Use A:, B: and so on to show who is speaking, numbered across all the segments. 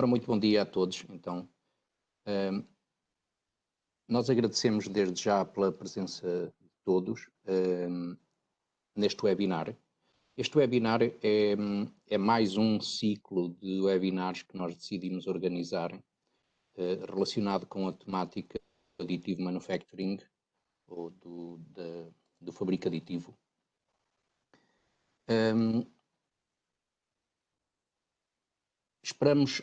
A: Ora, muito bom dia a todos. Então, ehm, nós agradecemos desde já pela presença de todos neste webinar. Este webinar é mais um ciclo de webinars que nós decidimos organizar relacionado com a temática do aditivo manufacturing ou do fabrico aditivo. Esperamos,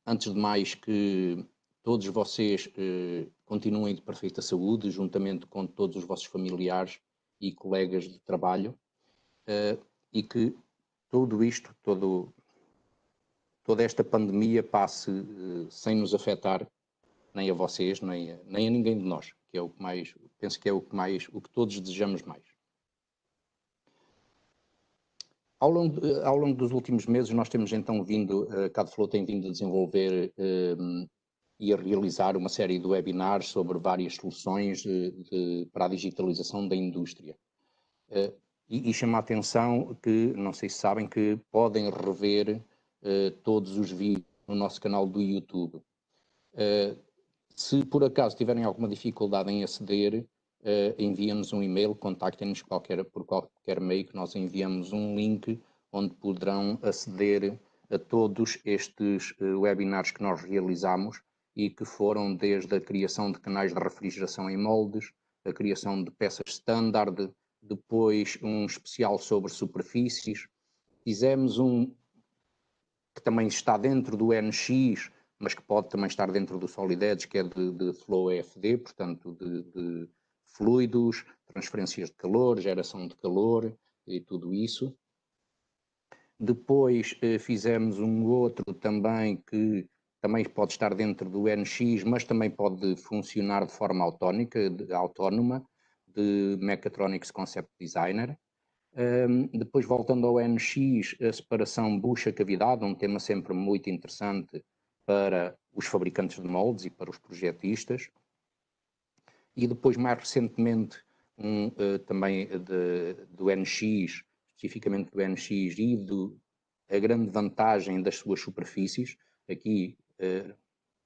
A: antes de mais, que todos vocês continuem de perfeita saúde, juntamente com todos os vossos familiares e colegas de trabalho, e que tudo isto, toda esta pandemia passe sem nos afetar, nem a vocês, nem a ninguém de nós, que é o que mais, penso que é o que todos desejamos mais. Ao longo dos últimos meses, nós temos então vindo, a CADFlow tem vindo a desenvolver e a realizar uma série de webinars sobre várias soluções para a digitalização da indústria. E chama a atenção que, não sei se sabem, que podem rever todos os vídeos no nosso canal do YouTube. Se por acaso tiverem alguma dificuldade em aceder, enviem-nos um e-mail, contactem-nos por qualquer meio que nós enviamos um link onde poderão aceder a todos estes webinars que nós realizamos e que foram desde a criação de canais de refrigeração em moldes, a criação de peças standard, depois um especial sobre superfícies. Fizemos um que também está dentro do NX, mas que pode também estar dentro do Solid Edge, que é de Flow EFD, portanto de fluidos, transferências de calor, geração de calor e tudo isso. Depois fizemos um outro também que também pode estar dentro do NX, mas também pode funcionar de forma autónoma, de Mechatronics Concept Designer. Depois, voltando ao NX, a separação bucha-cavidade, um tema sempre muito interessante para os fabricantes de moldes e para os projetistas. E depois, mais recentemente, também do NX, especificamente do NX e a grande vantagem das suas superfícies, aqui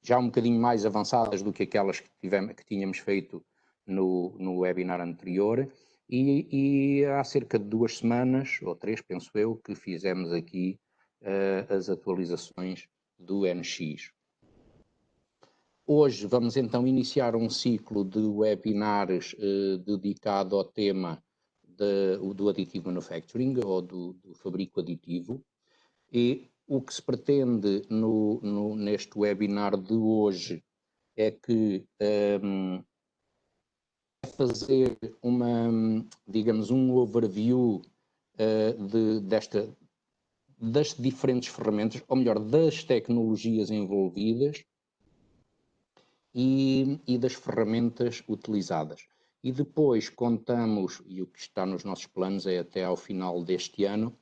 A: já um bocadinho mais avançadas do que aquelas que tínhamos feito no webinar anterior, e há cerca de 2 semanas, ou 3, penso eu, que fizemos aqui as atualizações do NX. Hoje vamos então iniciar um ciclo de webinars dedicado ao tema do aditivo manufacturing ou do fabrico aditivo, e o que se pretende neste webinar de hoje é que fazer digamos, um overview das diferentes ferramentas, ou melhor, das tecnologias envolvidas e das ferramentas utilizadas. E depois contamos, e o que está nos nossos planos é até ao final deste ano,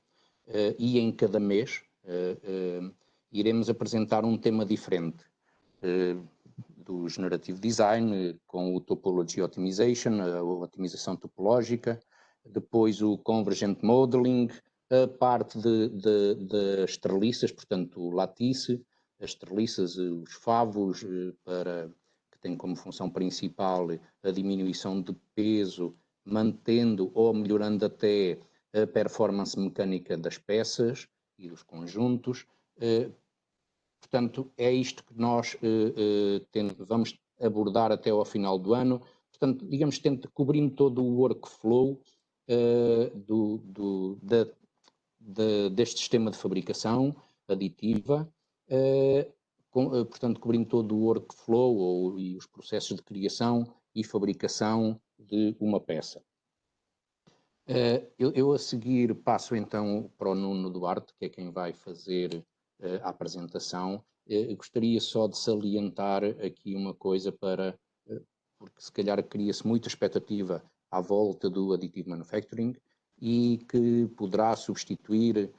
A: e em cada mês, iremos apresentar um tema diferente do Generative Design, com o Topology Optimization, a otimização topológica, depois o Convergent Modeling, a parte das treliças, portanto o lattice, as treliças, os favos, que têm como função principal a diminuição de peso, mantendo ou melhorando até a performance mecânica das peças e dos conjuntos. Portanto, é isto que nós vamos abordar até ao final do ano. Portanto, digamos, cobrindo todo o workflow deste sistema de fabricação aditiva, portanto, cobrindo todo o workflow e os processos de criação e fabricação de uma peça. Eu a seguir passo então para o Nuno Duarte, que é quem vai fazer a apresentação. Gostaria só de salientar aqui uma coisa porque se calhar cria-se muita expectativa à volta do additive manufacturing e que poderá substituir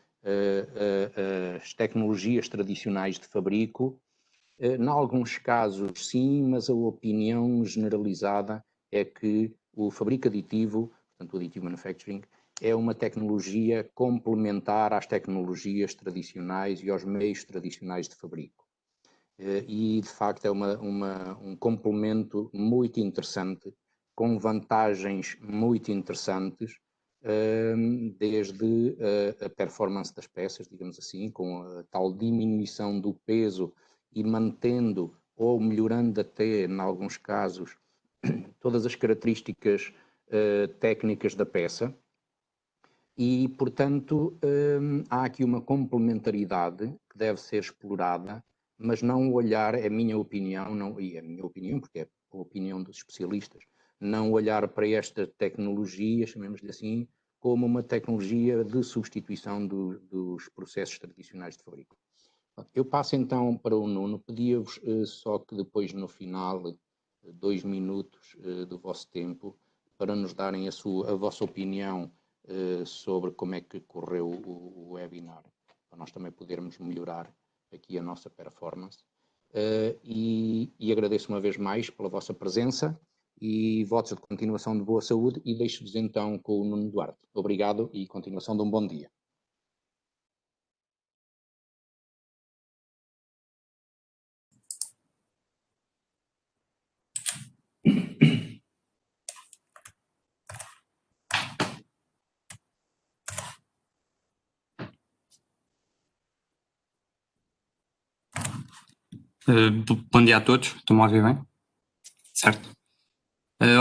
A: as tecnologias tradicionais de fabrico. Em alguns casos sim, mas a opinião generalizada é que o fabrico aditivo, portanto o additive manufacturing, é uma tecnologia complementar às tecnologias tradicionais e aos meios tradicionais de fabrico. e de facto é um complemento muito interessante, com vantagens muito interessantes, desde a performance das peças, digamos assim, com a tal diminuição do peso e mantendo ou melhorando até, em alguns casos, todas as características técnicas da peça. E, portanto, há aqui uma complementaridade que deve ser explorada, mas não olhar, é a minha opinião, não, e é a minha opinião, porque é a opinião dos especialistas, não olhar para esta tecnologia, chamemos-lhe assim, como uma tecnologia de substituição dos processos tradicionais de fabrico. Eu passo então para o Nuno, pedia-vos só que depois no final, 2 minutos do vosso tempo, para nos darem a vossa opinião sobre como é que correu o webinar, para nós também podermos melhorar aqui a nossa performance. E agradeço uma vez mais pela vossa presença e votos de continuação de boa saúde, e deixo-vos então com o Nuno Duarte. Obrigado e continuação de um bom dia.
B: Bom dia a todos, estão-me a ouvir bem? Certo.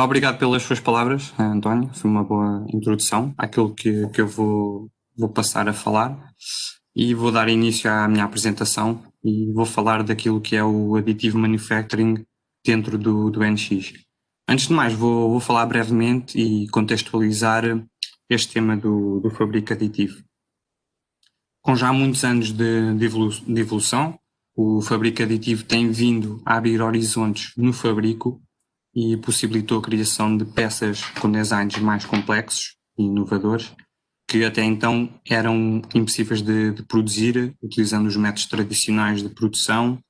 B: Obrigado pelas suas palavras, António, foi uma boa introdução àquilo que eu vou passar a falar, e vou dar início à minha apresentação e vou falar daquilo que é o Additive Manufacturing dentro do NX. Antes de mais, vou falar brevemente e contextualizar este tema do fabrico aditivo. Com já muitos anos de evolução, o fabrico aditivo tem vindo a abrir horizontes no fabrico e possibilitou a criação de peças com designs mais complexos e inovadores, que até então eram impossíveis de produzir utilizando os métodos tradicionais de produção,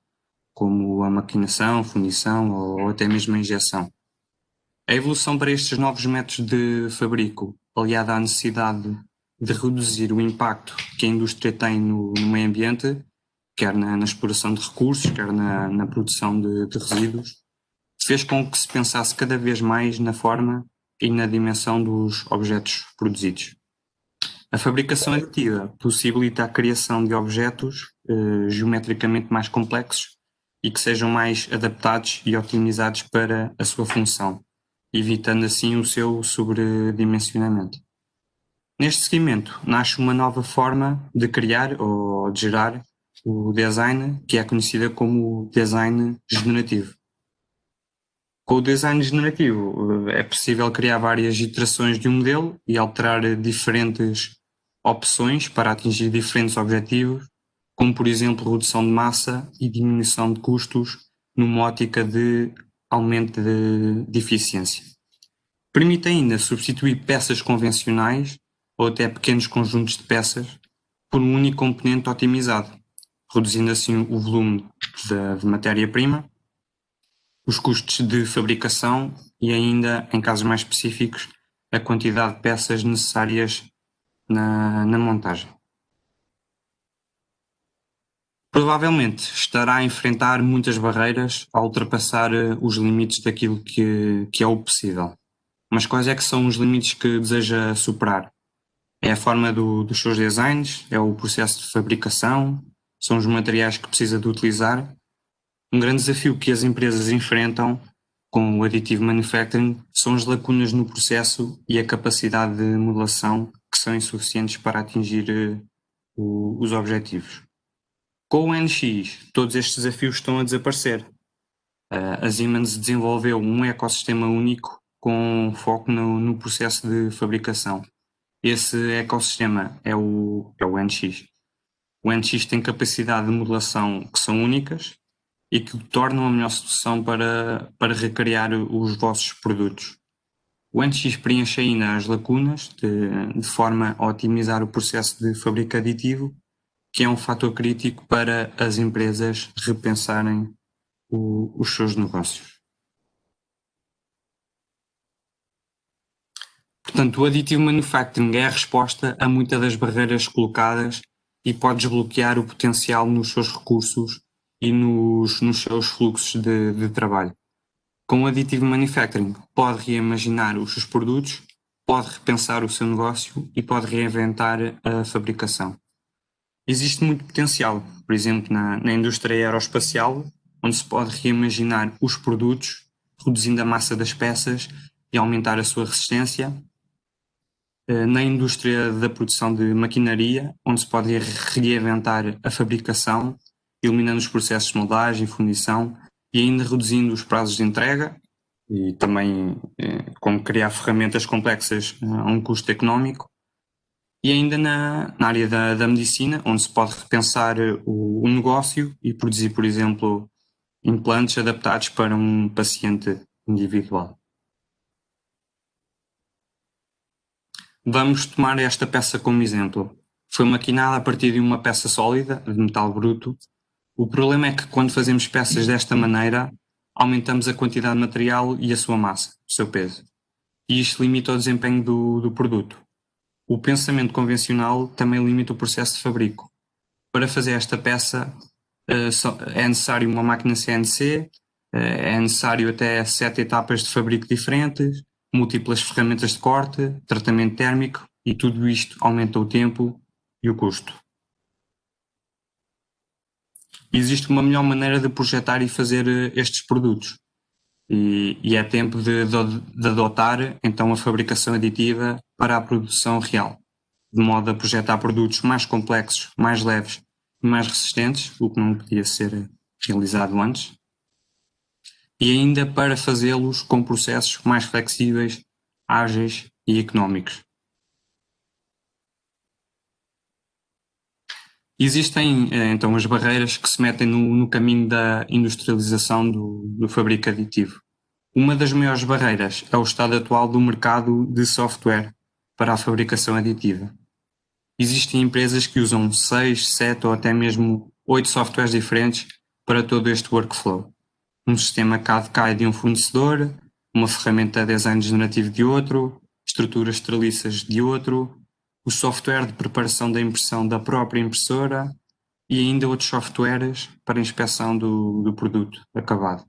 B: como a maquinação, fundição ou até mesmo a injeção. A evolução para estes novos métodos de fabrico, aliada à necessidade de reduzir o impacto que a indústria tem no meio ambiente, quer na exploração de recursos, quer na produção de resíduos, fez com que se pensasse cada vez mais na forma e na dimensão dos objetos produzidos. A fabricação aditiva possibilita a criação de objetos geometricamente mais complexos e que sejam mais adaptados e otimizados para a sua função, evitando assim o seu sobredimensionamento. Neste seguimento, nasce uma nova forma de criar ou de gerar o design, que é conhecida como design generativo. Com o design generativo é possível criar várias iterações de um modelo e alterar diferentes opções para atingir diferentes objetivos, como por exemplo redução de massa e diminuição de custos numa ótica de aumento de eficiência. Permite ainda substituir peças convencionais ou até pequenos conjuntos de peças por um único componente otimizado, reduzindo assim o volume de matéria-prima, os custos de fabricação e ainda, em casos mais específicos, a quantidade de peças necessárias na montagem. Provavelmente estará a enfrentar muitas barreiras a ultrapassar os limites daquilo que é o possível. Mas quais é que são os limites que deseja superar? É a forma dos seus designs? É o processo de fabricação? São os materiais que precisa de utilizar? Um grande desafio que as empresas enfrentam com o Additive Manufacturing são as lacunas no processo e a capacidade de modelação que são insuficientes para atingir os objetivos. Com o NX, todos estes desafios estão a desaparecer. A Siemens desenvolveu um ecossistema único com foco no processo de fabricação. Esse ecossistema é o NX. O NX tem capacidade de modelação que são únicas e que o tornam a melhor solução para recriar os vossos produtos. O NX preenche ainda as lacunas de forma a otimizar o processo de fabrico aditivo, que é um fator crítico para as empresas repensarem os seus negócios. Portanto, o Additive Manufacturing é a resposta a muitas das barreiras colocadas e pode desbloquear o potencial nos seus recursos e nos seus fluxos de trabalho. Com o Additive Manufacturing, pode reimaginar os seus produtos, pode repensar o seu negócio e pode reinventar a fabricação. Existe muito potencial, por exemplo, na indústria aeroespacial, onde se pode reimaginar os produtos, reduzindo a massa das peças e aumentar a sua resistência. Na indústria da produção de maquinaria, onde se pode reinventar a fabricação, eliminando os processos de moldagem e fundição e ainda reduzindo os prazos de entrega e também como criar ferramentas complexas a um custo económico. E ainda na área da medicina, onde se pode repensar o negócio e produzir, por exemplo, implantes adaptados para um paciente individual. Vamos tomar esta peça como exemplo. Foi maquinada a partir de uma peça sólida, de metal bruto. O problema é que quando fazemos peças desta maneira, aumentamos a quantidade de material e a sua massa, o seu peso. E isto limita o desempenho do produto. O pensamento convencional também limita o processo de fabrico. Para fazer esta peça é necessário uma máquina CNC, é necessário até 7 etapas de fabrico diferentes, múltiplas ferramentas de corte, tratamento térmico, e tudo isto aumenta o tempo e o custo. Existe uma melhor maneira de projetar e fazer estes produtos, e é tempo de adotar então a fabricação aditiva para a produção real, de modo a projetar produtos mais complexos, mais leves e mais resistentes, o que não podia ser realizado antes, e ainda para fazê-los com processos mais flexíveis, ágeis e económicos. Existem então as barreiras que se metem no caminho da industrialização do fabrico aditivo. Uma das maiores barreiras é o estado atual do mercado de software para a fabricação aditiva. Existem empresas que usam 6, 7 ou até mesmo 8 softwares diferentes para todo este workflow. Um sistema CAD-CAM de um fornecedor, uma ferramenta de design generativo de outro, estruturas treliças de outro, o software de preparação da impressão da própria impressora e ainda outros softwares para inspeção do produto acabado.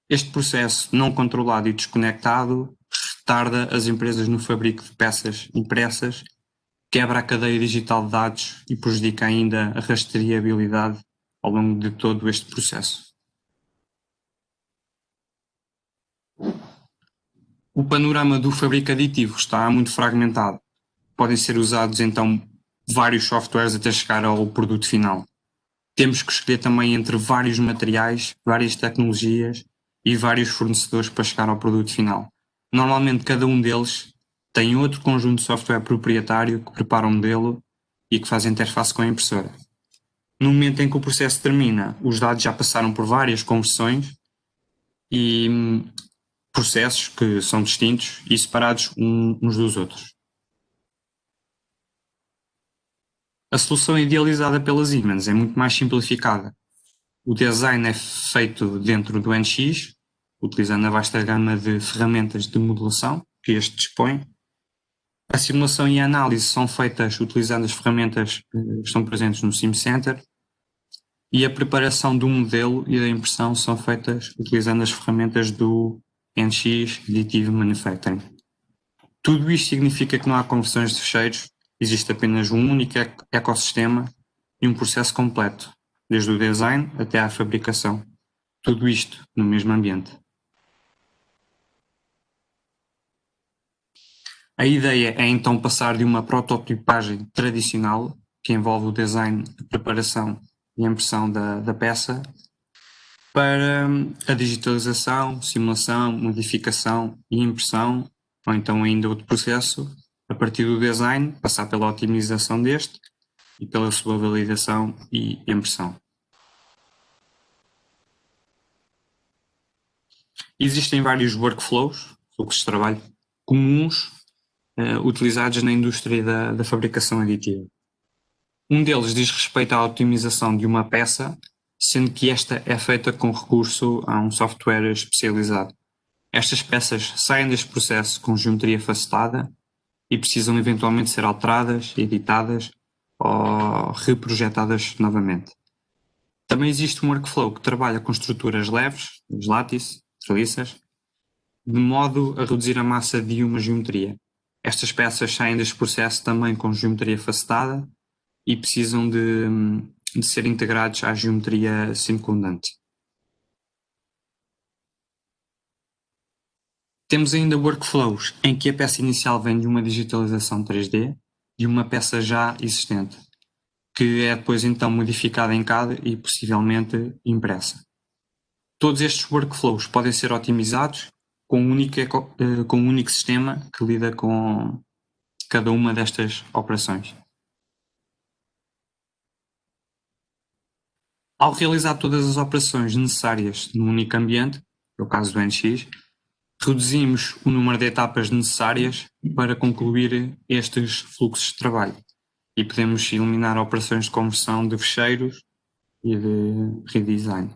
B: Este processo não controlado e desconectado retarda as empresas no fabrico de peças impressas, quebra a cadeia digital de dados e prejudica ainda a rastreabilidade ao longo de todo este processo. O panorama do fabrico aditivo está muito fragmentado. Podem ser usados então vários softwares até chegar ao produto final. Temos que escolher também entre vários materiais, várias tecnologias e vários fornecedores para chegar ao produto final. Normalmente cada um deles tem outro conjunto de software proprietário que prepara o modelo e que faz a interface com a impressora. No momento em que o processo termina, os dados já passaram por várias conversões e processos que são distintos e separados uns dos outros. A solução idealizada pela Siemens é muito mais simplificada. O design é feito dentro do NX, utilizando a vasta gama de ferramentas de modelação que este dispõe. A simulação e a análise são feitas utilizando as ferramentas que estão presentes no SimCenter e a preparação do modelo e da impressão são feitas utilizando as ferramentas do NX Additive Manufacturing. Tudo isto significa que não há conversões de fecheiros, existe apenas um único ecossistema e um processo completo, desde o design até à fabricação. Tudo isto no mesmo ambiente. A ideia é então passar de uma prototipagem tradicional, que envolve o design, a preparação e a impressão da peça, para a digitalização, simulação, modificação e impressão, ou então ainda outro processo, a partir do design, passar pela otimização deste e pela sua validação e impressão. Existem vários workflows, fluxos de trabalho, comuns utilizados na indústria da fabricação aditiva. Um deles diz respeito à otimização de uma peça, sendo que esta é feita com recurso a um software especializado. Estas peças saem deste processo com geometria facetada e precisam eventualmente ser alteradas, editadas ou reprojetadas novamente. Também existe um workflow que trabalha com estruturas leves, as látice, treliças, de modo a reduzir a massa de uma geometria. Estas peças saem deste processo também com geometria facetada e precisam de ser integrados à geometria circundante. Temos ainda workflows em que a peça inicial vem de uma digitalização 3D de uma peça já existente, que é depois então modificada em CAD e possivelmente impressa. Todos estes workflows podem ser otimizados com um único sistema que lida com cada uma destas operações. Ao realizar todas as operações necessárias num único ambiente, que é o caso do NX, reduzimos o número de etapas necessárias para concluir estes fluxos de trabalho e podemos eliminar operações de conversão de fecheiros e de redesign.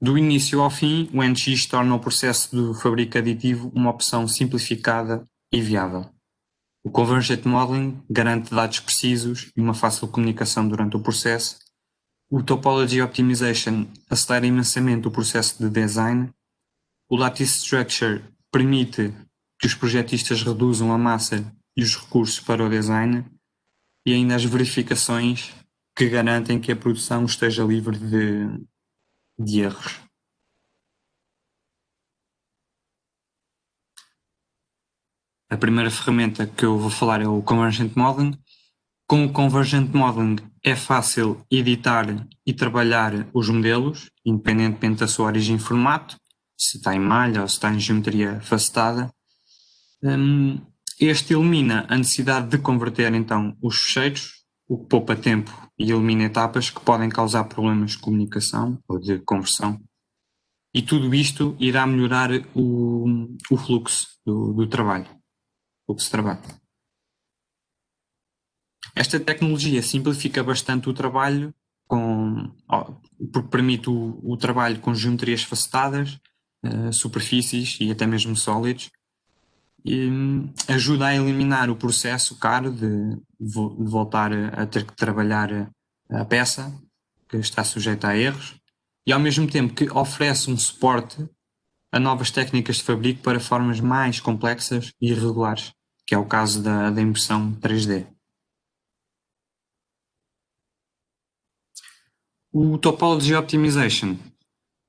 B: Do início ao fim, o NX torna o processo do fabrico aditivo uma opção simplificada e viável. O Convergent Modeling garante dados precisos e uma fácil comunicação durante o processo. O Topology Optimization acelera imensamente o processo de design. O Lattice Structure permite que os projetistas reduzam a massa e os recursos para o design. E ainda as verificações que garantem que a produção esteja livre de erros. A primeira ferramenta que eu vou falar é o Convergent Modeling. Com o Convergent Modeling é fácil editar e trabalhar os modelos, independentemente da sua origem e formato, se está em malha ou se está em geometria facetada. Este elimina a necessidade de converter então os fecheiros, o que poupa tempo e elimina etapas que podem causar problemas de comunicação ou de conversão. E tudo isto irá melhorar o fluxo do trabalho. Fluxo de trabalho. Esta tecnologia simplifica bastante o trabalho, porque permite o trabalho com geometrias facetadas, superfícies e até mesmo sólidos, e ajuda a eliminar o processo caro de voltar a ter que trabalhar a peça, que está sujeita a erros, e ao mesmo tempo que oferece um suporte a novas técnicas de fabrico para formas mais complexas e irregulares, que é o caso da impressão 3D. O Topology Optimization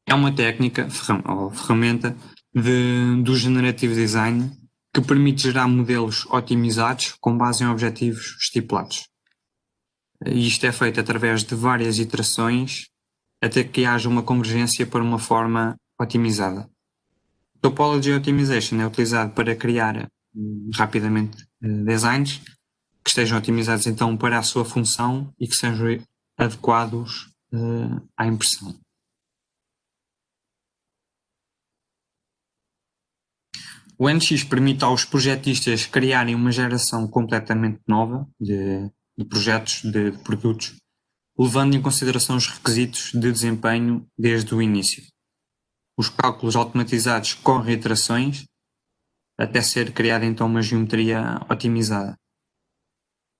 B: é uma técnica ou ferramenta do Generative Design que permite gerar modelos otimizados com base em objetivos estipulados. E isto é feito através de várias iterações até que haja uma convergência para uma forma otimizada. Topology Optimization é utilizado para criar rapidamente designs que estejam otimizados então para a sua função e que sejam adequados à impressão. O NX permite aos projetistas criarem uma geração completamente nova de projetos, de produtos, levando em consideração os requisitos de desempenho desde o início. Os cálculos automatizados correm iterações até ser criada então uma geometria otimizada.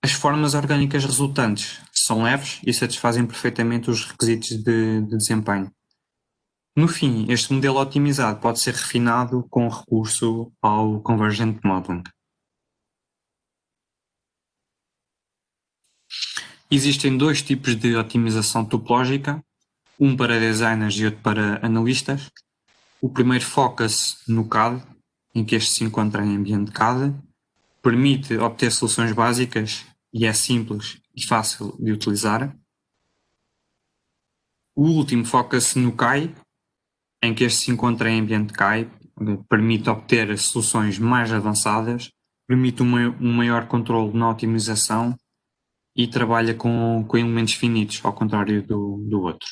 B: As formas orgânicas resultantes são leves e satisfazem perfeitamente os requisitos de desempenho. No fim, este modelo otimizado pode ser refinado com recurso ao Convergent Modeling. Existem dois tipos de otimização topológica, um para designers e outro para analistas. O primeiro foca-se no CAD, em que este se encontra em ambiente CAD, permite obter soluções básicas e é simples e fácil de utilizar. O último foca-se no CAI, em que este se encontra em ambiente CAI, permite obter soluções mais avançadas, permite um maior controle na otimização e trabalha com elementos finitos, ao contrário do outro.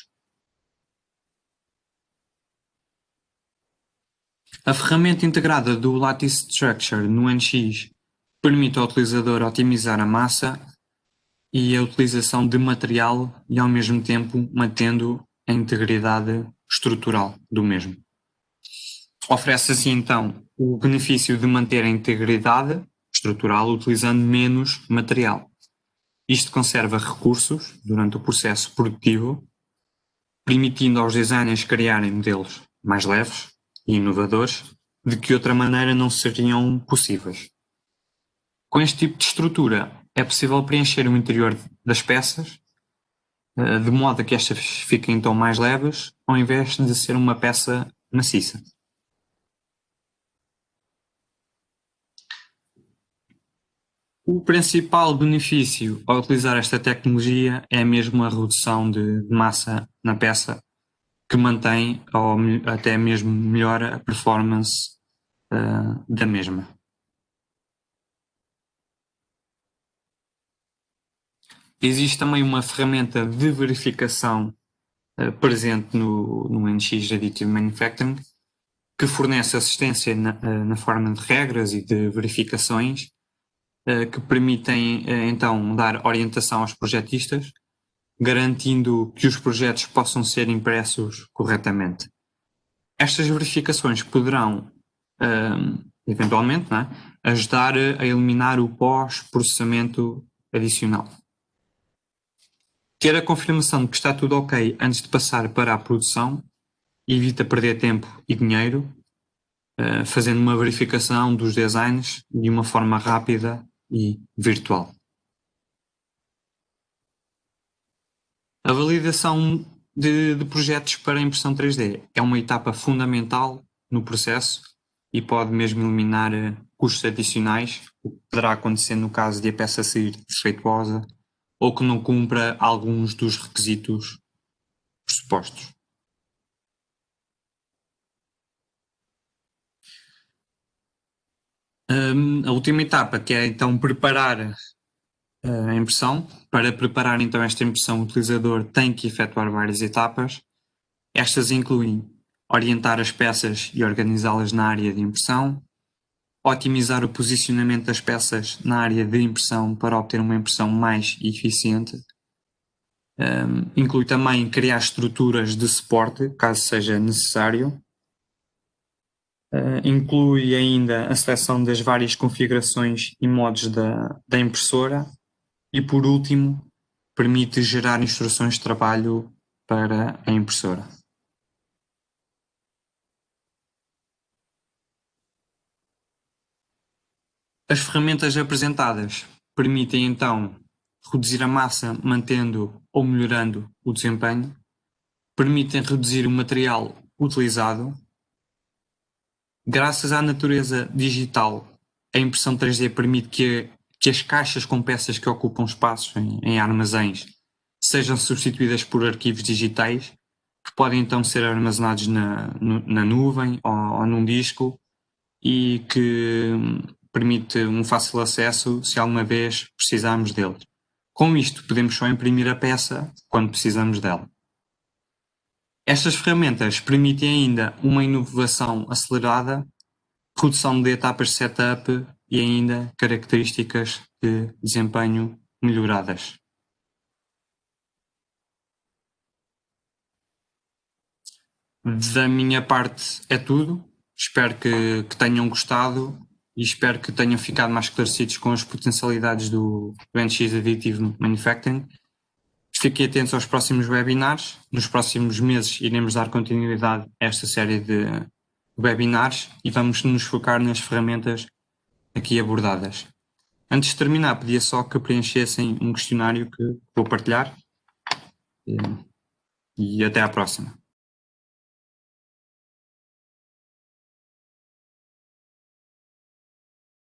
B: A ferramenta integrada do Lattice Structure no NX permite ao utilizador otimizar a massa e a utilização de material e ao mesmo tempo mantendo a integridade estrutural do mesmo. Oferece assim então o benefício de manter a integridade estrutural utilizando menos material. Isto conserva recursos durante o processo produtivo, permitindo aos designers criarem modelos mais leves e inovadores, de que outra maneira não seriam possíveis. Com este tipo de estrutura, é possível preencher o interior das peças, de modo a que estas fiquem então mais leves, ao invés de ser uma peça maciça. O principal benefício ao utilizar esta tecnologia é mesmo a redução de massa na peça, que mantém ou até mesmo melhora a performance da mesma. Existe também uma ferramenta de verificação presente no NX Additive Manufacturing, que fornece assistência na forma de regras e de verificações, que permitem então dar orientação aos projetistas, garantindo que os projetos possam ser impressos corretamente. Estas verificações poderão, eventualmente, ajudar a eliminar o pós-processamento adicional. Ter a confirmação de que está tudo ok antes de passar para a produção evita perder tempo e dinheiro, fazendo uma verificação dos designs de uma forma rápida e virtual. A validação de projetos para impressão 3D é uma etapa fundamental no processo e pode mesmo eliminar custos adicionais, o que poderá acontecer no caso de a peça sair defeituosa ou que não cumpra alguns dos requisitos pressupostos. A última etapa, que é então preparar a impressão. Para preparar então esta impressão, o utilizador tem que efetuar várias etapas. Estas incluem orientar as peças e organizá-las na área de impressão, otimizar o posicionamento das peças na área de impressão para obter uma impressão mais eficiente. Inclui também criar estruturas de suporte, caso seja necessário. Inclui ainda a seleção das várias configurações e modos da impressora. E, por último, permite gerar instruções de trabalho para a impressora. As ferramentas apresentadas permitem, então, reduzir a massa mantendo ou melhorando o desempenho, permitem reduzir o material utilizado. Graças à natureza digital, a impressão 3D permite que as caixas com peças que ocupam espaços em armazéns sejam substituídas por arquivos digitais, que podem então ser armazenados na nuvem ou num disco, e que permite um fácil acesso se alguma vez precisarmos deles. Com isto, podemos só imprimir a peça quando precisamos dela. Estas ferramentas permitem ainda uma inovação acelerada, redução de etapas de setup e ainda características de desempenho melhoradas. Da minha parte é tudo. Espero que tenham gostado e espero que tenham ficado mais esclarecidos com as potencialidades do NX Additive Manufacturing. Fiquem atentos aos próximos webinars. Nos próximos meses iremos dar continuidade a esta série de webinars e vamos nos focar nas ferramentas aqui abordadas. Antes de terminar, pedia só que preenchessem um questionário que vou partilhar. E até à próxima.